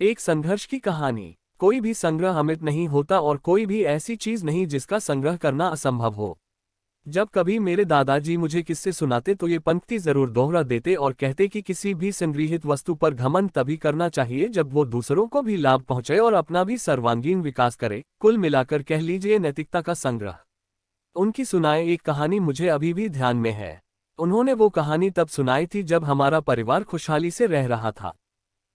एक संघर्ष की कहानी। कोई भी संग्रह अमृत नहीं होता और कोई भी ऐसी चीज नहीं जिसका संग्रह करना असंभव हो। जब कभी मेरे दादाजी मुझे किस्से सुनाते तो ये पंक्ति जरूर दोहरा देते और कहते कि किसी भी संग्रहित वस्तु पर घमंड तभी करना चाहिए जब वो दूसरों को भी लाभ पहुंचे और अपना भी सर्वांगीण विकास करे। कुल मिलाकर कह लीजिए नैतिकता का संग्रह। उनकी सुनाए एक कहानी मुझे अभी भी ध्यान में है। उन्होंने वो कहानी तब सुनाई थी जब हमारा परिवार खुशहाली से रह रहा था।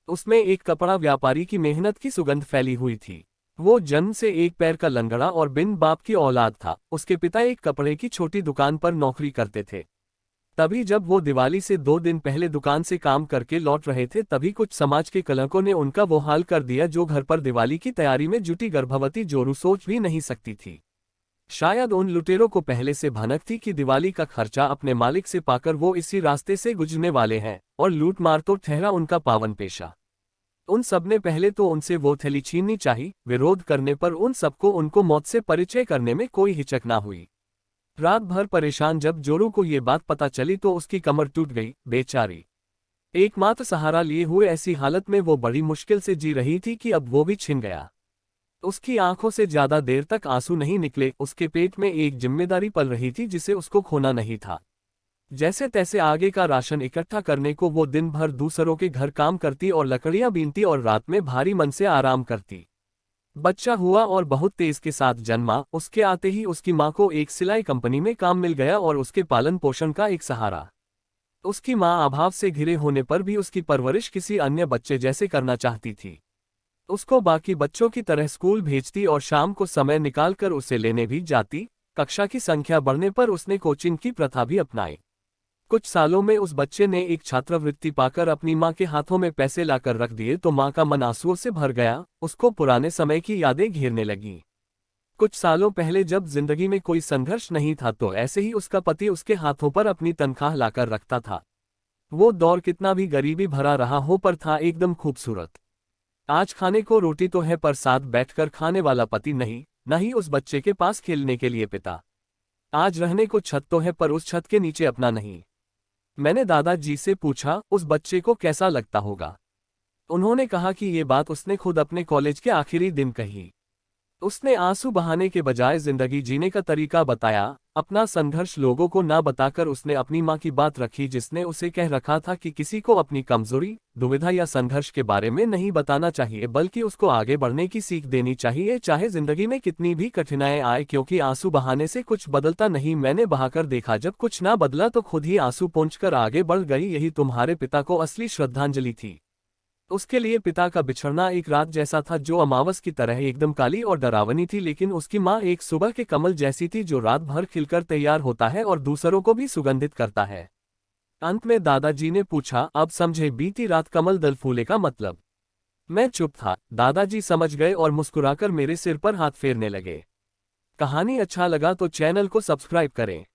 उसमें एक कपड़ा व्यापारी की मेहनत की सुगंध फैली हुई थी। वो जन्म से एक पैर का लंगड़ा और बिन बाप की औलाद था। उसके पिता एक कपड़े की छोटी दुकान पर नौकरी करते थे। तभी जब वो दिवाली से 2 दिन पहले दुकान से काम करके लौट रहे थे तभी कुछ समाज के कलंकों ने उनका वो हाल कर दिया जो घर पर दिवाली की तैयारी में जुटी गर्भवती जोरू सोच भी नहीं सकती थी। शायद उन लुटेरों को पहले से भनक थी कि दिवाली का खर्चा अपने मालिक से पाकर वो इसी रास्ते से गुजरने वाले हैं और लूट मार तो ठहरा उनका पावन पेशा। उन सबने पहले तो उनसे वो थैली छीननी चाहिए। विरोध करने पर उन सबको उनको मौत से परिचय करने में कोई हिचक ना हुई। रात भर परेशान जब जोरू को ये बात पता चली तो उसकी कमर टूट गई। बेचारी एकमात्र सहारा लिए हुए ऐसी हालत में वो बड़ी मुश्किल से जी रही थी कि अब वो भी छिन गया। उसकी आंखों से ज्यादा देर तक आंसू नहीं निकले। उसके पेट में एक जिम्मेदारी पल रही थी जिसे उसको खोना नहीं था। जैसे तैसे आगे का राशन इकट्ठा करने को वो दिन भर दूसरों के घर काम करती और लकड़ियां बीनती और रात में भारी मन से आराम करती। बच्चा हुआ और बहुत तेज के साथ जन्मा। उसके आते ही उसकी माँ को एक सिलाई कंपनी में काम मिल गया और उसके पालन पोषण का एक सहारा। उसकी माँ अभाव से घिरे होने पर भी उसकी परवरिश किसी अन्य बच्चे जैसे करना चाहती थी। उसको बाकी बच्चों की तरह स्कूल भेजती और शाम को समय निकालकर उसे लेने भी जाती। कक्षा की संख्या बढ़ने पर उसने कोचिंग की प्रथा भी अपनाई। कुछ सालों में उस बच्चे ने एक छात्रवृत्ति पाकर अपनी माँ के हाथों में पैसे लाकर रख दिए तो माँ का मन आंसुओं से भर गया। उसको पुराने समय की यादें घेरने लगीं। कुछ सालों पहले जब जिंदगी में कोई संघर्ष नहीं था तो ऐसे ही उसका पति उसके हाथों पर अपनी तनख्वाह लाकर रखता था। वो दौर कितना भी गरीबी भरा रहा हो पर था एकदम खूबसूरत। आज खाने को रोटी तो है पर साथ बैठकर खाने वाला पति नहीं, न ही उस बच्चे के पास खेलने के लिए पिता। आज रहने को छत तो है पर उस छत के नीचे अपना नहीं। मैंने दादाजी से पूछा उस बच्चे को कैसा लगता होगा। उन्होंने कहा कि ये बात उसने खुद अपने कॉलेज के आखिरी दिन कही। उसने आंसू बहाने के बजाय जिंदगी जीने का तरीका बताया। अपना संघर्ष लोगों को ना बताकर उसने अपनी माँ की बात रखी जिसने उसे कह रखा था कि किसी को अपनी कमजोरी, दुविधा या संघर्ष के बारे में नहीं बताना चाहिए बल्कि उसको आगे बढ़ने की सीख देनी चाहिए चाहे जिंदगी में कितनी भी कठिनाई आए, क्योंकि आंसू बहाने से कुछ बदलता नहीं। मैंने बहाकर देखा, जब कुछ ना बदला तो खुद ही आंसू पोंछकर आगे बढ़ गई। यही तुम्हारे पिता को असली श्रद्धांजलि थी। उसके लिए पिता का बिछड़ना एक रात जैसा था जो अमावस की तरह एकदम काली और डरावनी थी, लेकिन उसकी माँ एक सुबह के कमल जैसी थी जो रात भर खिलकर तैयार होता है और दूसरों को भी सुगंधित करता है। अंत में दादाजी ने पूछा, अब समझे बीती रात कमल दल फूले का मतलब? मैं चुप था। दादाजी समझ गए और मुस्कुराकर मेरे सिर पर हाथ फेरने लगे। कहानी अच्छा लगा तो चैनल को सब्सक्राइब करें।